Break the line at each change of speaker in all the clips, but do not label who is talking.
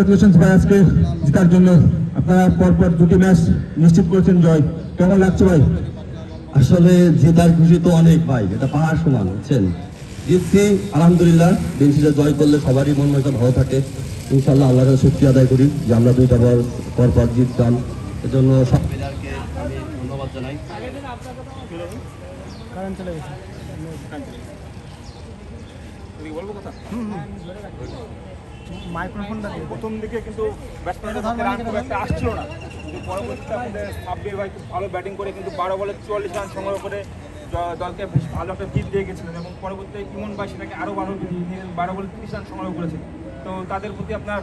Congratulations ভাই, আজকে জেতার জন্য আপনারা পরপর দুটি ম্যাচ নিশ্চিত করেছেন জয়, কেমন লাগছে ভাই?
আসলে জেতার খুশি তো অনেক ভাই, এটা পাহাড় সমান, বুঝছেন। জিতছি আলহামদুলিল্লাহ। দিন শেষে জয় করলে সবারই মন মতো ভালো থাকে। ইনশাল্লাহ আল্লাহর কাছে শুকরিয়া আদায় করি যে আমরা দুইটা বল পরপর জিতলাম, এজন্য সব প্লেয়ারকে আমি ধন্যবাদ জানাই।
প্রথম দিকে কিন্তু ব্যাটসম্যানদের রান খুব একটা আসছিল না, কিন্তু পরবর্তীতে আমাদের সাব্বির ভাই খুব ভালো ব্যাটিং করে কিন্তু 12 বলে 44 রান সংগ্রহ করে দলকে বেশ ভালো একটা জিত দিয়ে গেছিলেন, এবং পরবর্তীতে ইমন ভাই সেটাকে আরও 12 বলে 30 রান সংগ্রহ করেছেন। তো তাদের প্রতি আপনার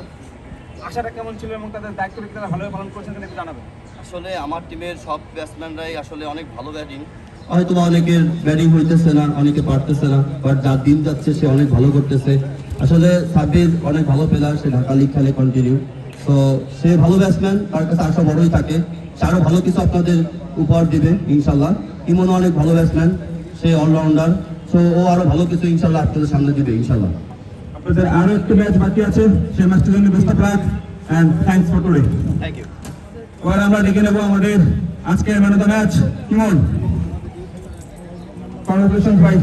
আশাটা কেমন ছিল এবং তাদের দায়িত্বটা তারা ভালোভাবে পালন করেছেন কিনা একটু জানাবেন।
আসলে আমার টিমের সব ব্যাটসম্যানরাই আসলে অনেক ভালো ব্যাটিং, হয়তো অনেকের ব্যাটিং হইতেছে না, অনেকে পারতেছে না, বাট যার দিন যাচ্ছে সে অনেক ভালো করতেছে। আসলে সাব্বির অনেক ভালো প্লেয়ার, সে ঢাকা লিগ খেলে কন্টিনিউ, তো সে ভালো ব্যাটসম্যান, তার কাছে আশা বড়ই থাকে, সে আরও ভালো কিছু আপনাদের উপহার দিবে ইনশাল্লাহ। ইমনও অনেক ভালো ব্যাটসম্যান, সে অলরাউন্ডার, সো ও আরও ভালো কিছু ইনশাল্লাহ আপনাদের সামনে দিবে ইনশাল্লাহ।
আপনাদের আরো একটি ম্যাচ বাকি আছে, সেই ম্যাচটির জন্য best of luck and thanks for today.
Thank you.
এবার আমরা ডেকে নেব আমাদের আজকের man of the match Emon. Congratulations ভাই,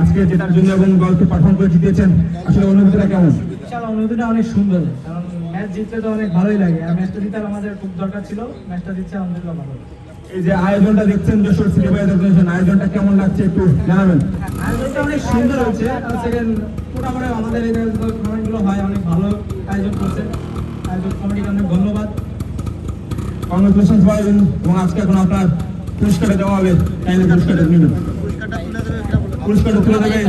আজকে জেতার জন্য এবং দলকে পারফর্ম করে জিতিয়েছেন, আসলে অনুভূতিটা কেমন?
অনুভূতিটা অনেক সুন্দর, কারণ ম্যাচ জিতলে তো অনেক ভালোই লাগে, আর ম্যাচটা জিতার আমাদের খুব দরকার ছিল, ম্যাচটা জিতছে আলহামদুলিল্লাহ ভালো।
এই যে আয়োজনটা দেখছেন যশোর সিটি বয়েজ অর্গানাইজেশন, আয়োজনটা কেমন লাগছে একটু জানাবেন।
আয়োজনটা অনেক সুন্দর হচ্ছে, সেকেন্ড মোটামুটি আমাদের এই টুর্নামেন্টগুলো হয় অনেক ভালো আয়োজন করছে, আয়োজন কমিটিকে অনেক ধন্যবাদ।
কংগ্রেচুলেশনস ভাই, এবং আজকে এখন আপনার পুরস্কারটা দেওয়া হবে, তাইলে পুরস্কারটা নেবেন। পুরস্কারটা তুলে দেবে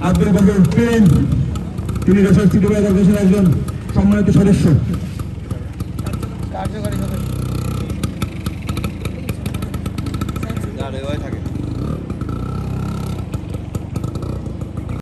আব্দুল বকর প্রেম, তিনি যশোর সিটি বয়েজ অর্গানাইজেশনের একজন সম্মানিত সদস্য।
কার্যকারী সদস্য থাকে।